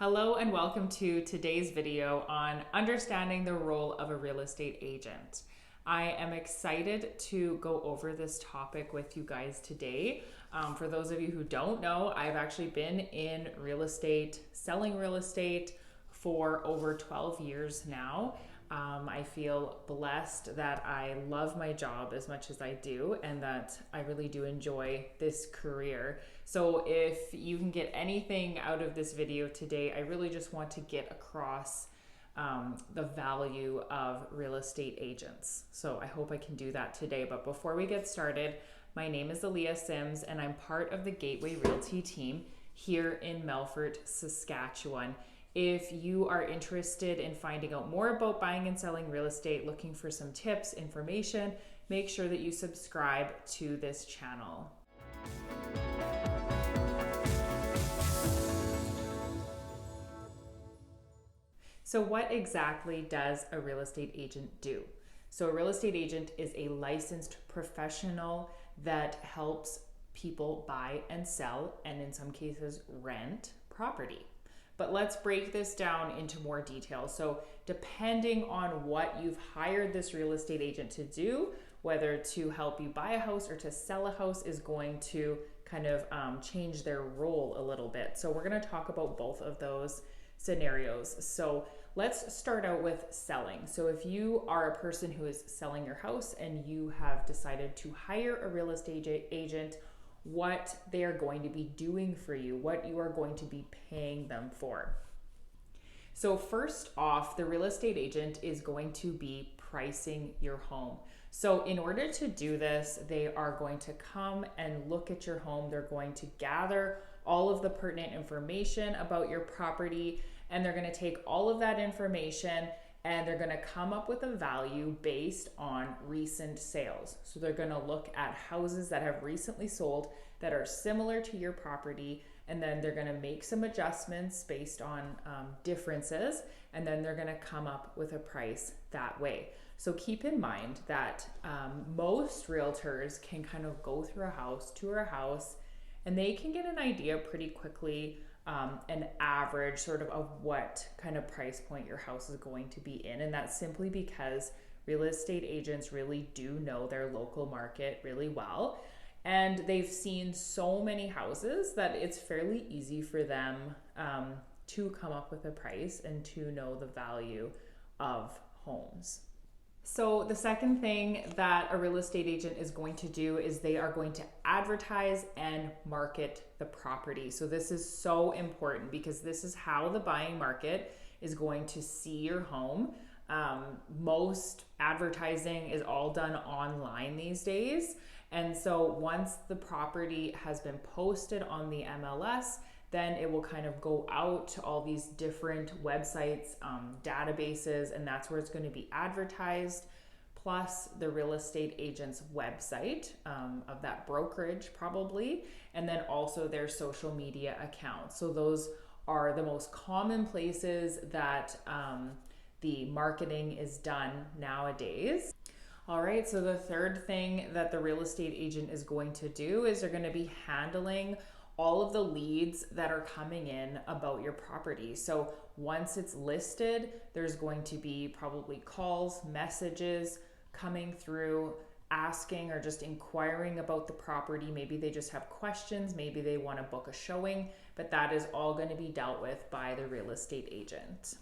Hello and welcome to today's video on understanding the role of a real estate agent. I am excited to go over this topic with you guys today. For those of you who don't know, I've actually been in real estate, selling real estate for over 12 years now. I feel blessed that I love my job as much as I do and that I really do enjoy this career. So if you can get anything out of this video today, I really just want to get across the value of real estate agents. So I hope I can do that today. But before we get started, my name is Eleah Sims and I'm part of the Gateway Realty team here in Melfort, Saskatchewan. If you are interested in finding out more about buying and selling real estate, looking for some tips, information, make sure that you subscribe to this channel. So what exactly does a real estate agent do? So a real estate agent is a licensed professional that helps people buy and sell, and in some cases rent property. But let's break this down into more detail. So depending on what you've hired this real estate agent to do, whether to help you buy a house or to sell a house, is going to kind of change their role a little bit. So we're going to talk about both of those scenarios. So let's start out with selling. So if you are a person who is selling your house and you have decided to hire a real estate agent, what they are going to be doing for you, what you are going to be paying them for. So first off, the real estate agent is going to be pricing your home. So in order to do this, they are going to come and look at your home. They're going to gather all of the pertinent information about your property, and they're going to take all of that information and they're going to come up with a value based on recent sales. So they're going to look at houses that have recently sold that are similar to your property, and then they're going to make some adjustments based on differences, and then they're going to come up with a price that way. So keep in mind that most realtors can kind of go through a house, tour a house, and they can get an idea pretty quickly, an average sort of what kind of price point your house is going to be in. And that's simply because real estate agents really do know their local market really well. And they've seen so many houses that it's fairly easy for them to come up with a price and to know the value of homes. So the second thing that a real estate agent is going to do is they are going to advertise and market the property. So this is so important because this is how the buying market is going to see your home. Most advertising is all done online these days. And so once the property has been posted on the MLS, then it will kind of go out to all these different websites, databases, and that's where it's going to be advertised, plus the real estate agent's website of that brokerage probably, and then also their social media accounts. So those are the most common places that the marketing is done nowadays. All right, so the third thing that the real estate agent is going to do is they're going to be handling all of the leads that are coming in about your property. So once it's listed, there's going to be probably calls, messages coming through asking or just inquiring about the property. Maybe they just have questions, maybe they want to book a showing, but that is all going to be dealt with by the real estate agent.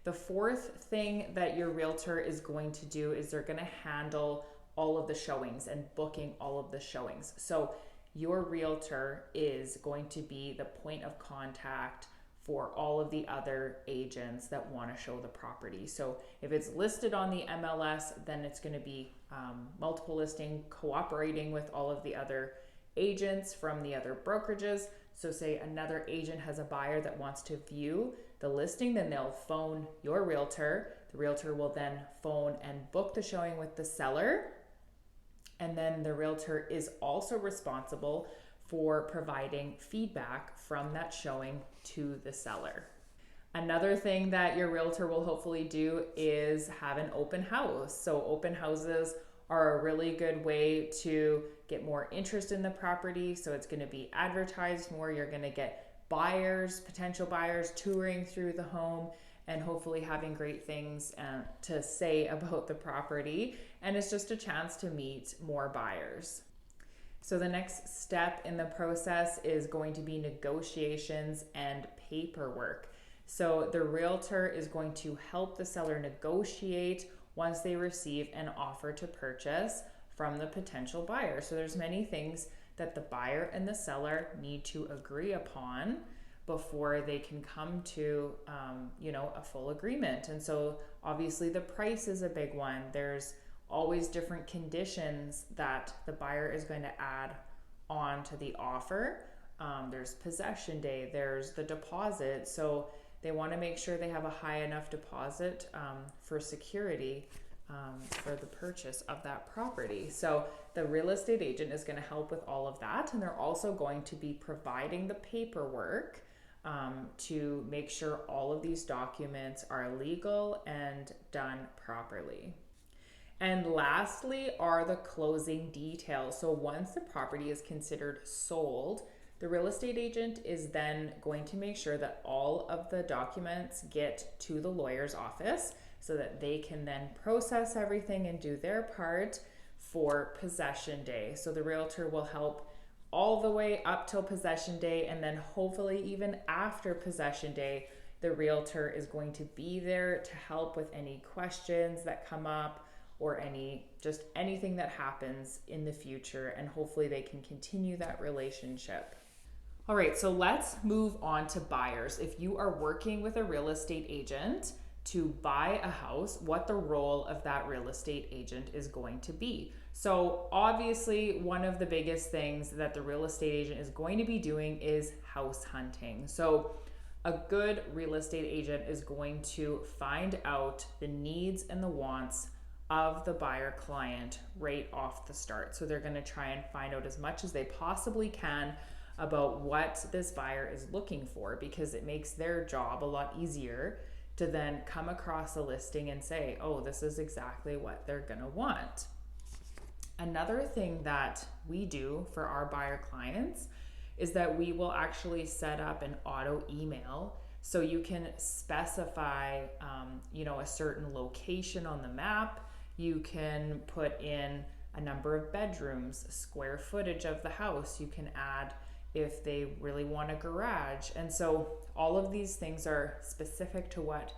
The fourth thing that your realtor is going to do is they're going to handle all of the showings and booking all of the showings. So your realtor is going to be the point of contact for all of the other agents that want to show the property. So if it's listed on the MLS, then it's going to be multiple listing, cooperating with all of the other agents from the other brokerages. So say another agent has a buyer that wants to view the listing, then they'll phone your realtor. The realtor will then phone and book the showing with the seller. And then the realtor is also responsible for providing feedback from that showing to the seller. Another thing that your realtor will hopefully do is have an open house. So open houses are a really good way to get more interest in the property. So it's going to be advertised more. You're going to get potential buyers touring through the home and hopefully having great things to say about the property. And it's just a chance to meet more buyers. So the next step in the process is going to be negotiations and paperwork. So the realtor is going to help the seller negotiate once they receive an offer to purchase from the potential buyer. So there's many things that the buyer and the seller need to agree upon before they can come to a full agreement. And so obviously the price is a big one. There's always different conditions that the buyer is going to add on to the offer. There's possession day, there's the deposit. So they want to make sure they have a high enough deposit for security for the purchase of that property. So the real estate agent is going to help with all of that. And they're also going to be providing the paperwork to make sure all of these documents are legal and done properly. And lastly are the closing details. So once the property is considered sold, the real estate agent is then going to make sure that all of the documents get to the lawyer's office so that they can then process everything and do their part for possession day. So the realtor will help all the way up till possession day, and then hopefully even after possession day, the realtor is going to be there to help with any questions that come up or anything that happens in the future, and hopefully they can continue that relationship. All right, so let's move on to buyers. If you are working with a real estate agent to buy a house, what the role of that real estate agent is going to be. So obviously one of the biggest things that the real estate agent is going to be doing is house hunting. So a good real estate agent is going to find out the needs and the wants of the buyer client right off the start. So they're going to try and find out as much as they possibly can about what this buyer is looking for, because it makes their job a lot easier to then come across a listing and say, oh, this is exactly what they're going to want. Another thing that we do for our buyer clients is that we will actually set up an auto email. So you can specify, a certain location on the map. You can put in a number of bedrooms, square footage of the house. You can add if they really want a garage. And so all of these things are specific to what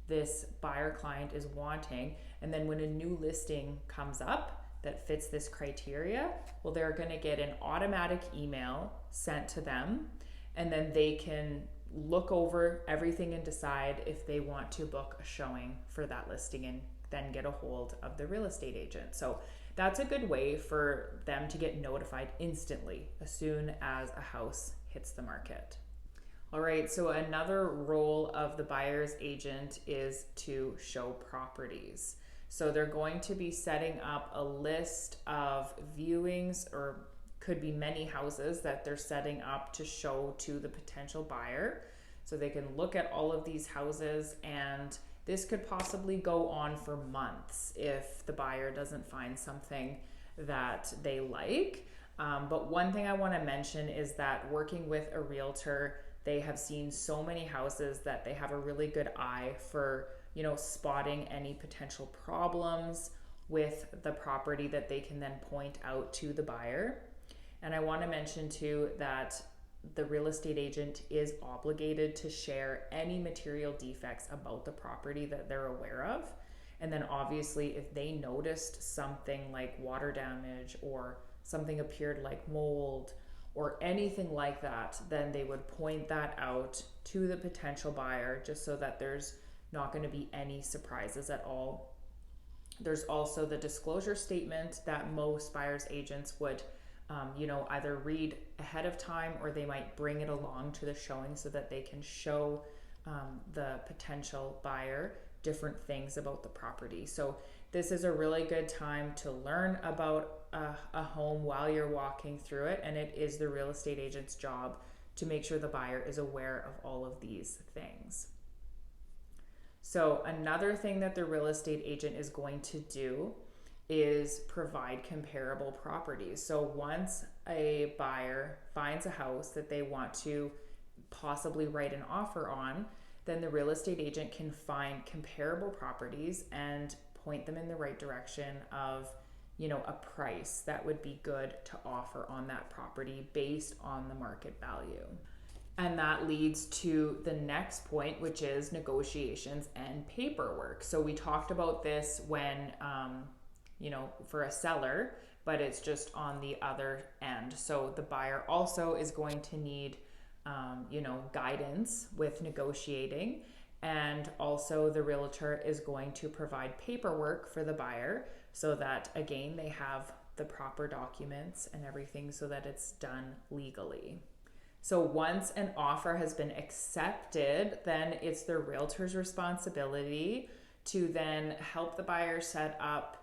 this buyer client is wanting. And then when a new listing comes up that fits this criteria, well, they're going to get an automatic email sent to them, and then they can look over everything and decide if they want to book a showing for that listing and then get a hold of the real estate agent. So that's a good way for them to get notified instantly as soon as a house hits the market. All right, so another role of the buyer's agent is to show properties. So they're going to be setting up a list of viewings, or could be many houses that they're setting up to show to the potential buyer. So they can look at all of these houses, and this could possibly go on for months if the buyer doesn't find something that they like. But one thing I want to mention is that working with a realtor, they have seen so many houses that they have a really good eye for, spotting any potential problems with the property that they can then point out to the buyer. And I want to mention too that the real estate agent is obligated to share any material defects about the property that they're aware of. And then obviously if they noticed something like water damage or something appeared like mold or anything like that, then they would point that out to the potential buyer, just so that there's not going to be any surprises at all. There's also the disclosure statement that most buyer's agents would either read ahead of time, or they might bring it along to the showing so that they can show the potential buyer different things about the property. So this is a really good time to learn about a home while you're walking through it, and it is the real estate agent's job to make sure the buyer is aware of all of these things. So another thing that the real estate agent is going to do is provide comparable properties. So once a buyer finds a house that they want to possibly write an offer on, then the real estate agent can find comparable properties and point them in the right direction of, you know, a price that would be good to offer on that property based on the market value. And that leads to the next point, which is negotiations and paperwork. So we talked about this when, you know, for a seller, but it's just on the other end. So the buyer also is going to need, you know, guidance with negotiating. And also the realtor is going to provide paperwork for the buyer so that, again, they have the proper documents and everything so that it's done legally. So once an offer has been accepted, then it's the realtor's responsibility to then help the buyer set up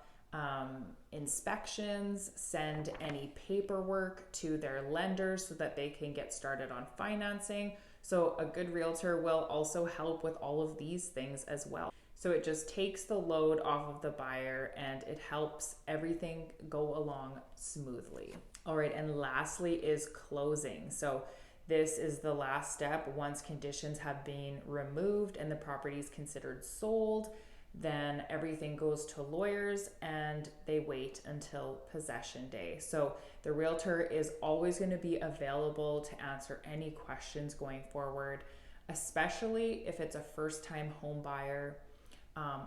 inspections, send any paperwork to their lenders so that they can get started on financing. So a good realtor will also help with all of these things as well. So it just takes the load off of the buyer and it helps everything go along smoothly. All right, and lastly is closing. So this is the last step. Once conditions have been removed and the property is considered sold, then everything goes to lawyers and they wait until possession day. So the realtor is always going to be available to answer any questions going forward, especially if it's a first-time home buyer.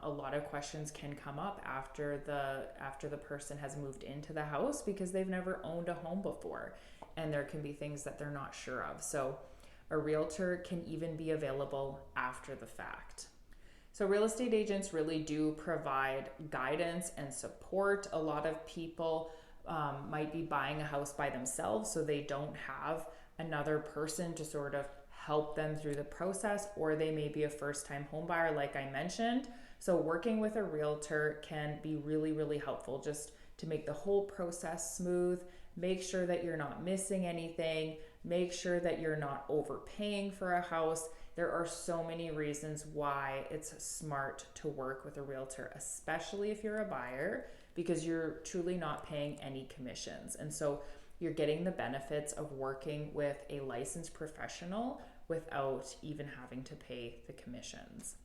A lot of questions can come up after the person has moved into the house because they've never owned a home before, and there can be things that they're not sure of. So a realtor can even be available after the fact. So real estate agents really do provide guidance and support. A lot of people might be buying a house by themselves, so they don't have another person to sort of help them through the process, or they may be a first-time home buyer, like I mentioned. So working with a realtor can be really, really helpful just to make the whole process smooth, make sure that you're not missing anything, make sure that you're not overpaying for a house. There are so many reasons why it's smart to work with a realtor, especially if you're a buyer, because you're truly not paying any commissions. And so you're getting the benefits of working with a licensed professional without even having to pay the commissions.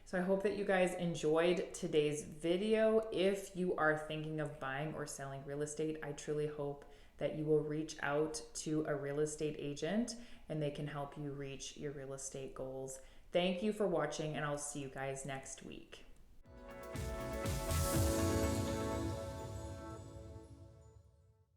So I hope that you guys enjoyed today's video. If you are thinking of buying or selling real estate, I truly hope that you will reach out to a real estate agent and they can help you reach your real estate goals. Thank you for watching, and I'll see you guys next week.